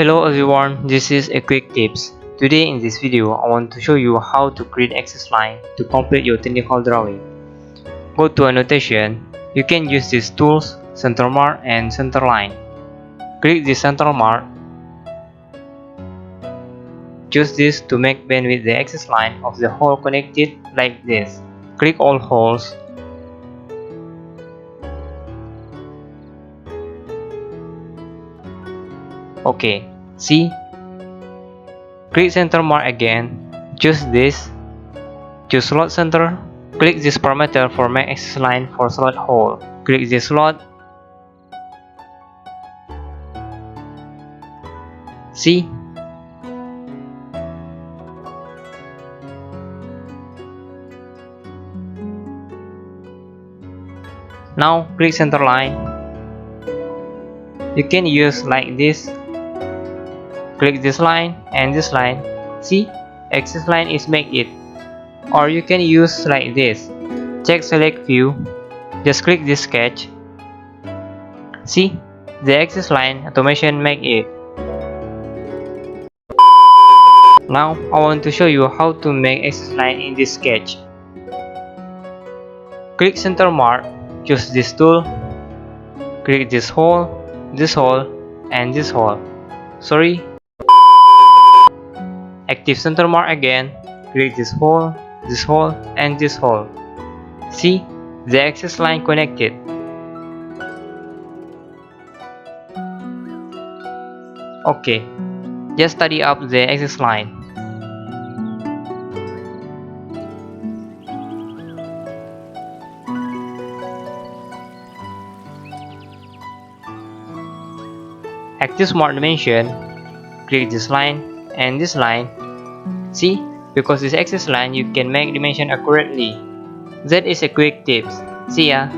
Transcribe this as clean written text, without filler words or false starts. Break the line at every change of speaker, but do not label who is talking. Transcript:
Hello everyone, this is a quick tips. Today in this video, I want to show you how to create access line to complete your technical drawing. Go to annotation. You can use these tools, center mark and center line. Click the center mark. Choose this to make bandwidth the access line of the hole connected like this. Click all holes. Okay, see? Click center mark again. Choose this. Choose slot center. Click this parameter for make access line for slot hole. Click this slot. See? Now click center line. You can use like this. Click this line and this line. See? Access line is make it. Or you can use like this. Check select view. Just click this sketch. See? The access line automation make it. Now I want to show you how to make access line in this sketch. Click center mark. Choose this tool. Click this hole, and this hole. Sorry. Active center mark again. Click this hole, and this hole. See? The access line connected. Okay. Just tidy up the access line. Active Smart Dimension. Click this line and this line. See? Because this access line you can make dimension accurately. That is a quick tips. See ya!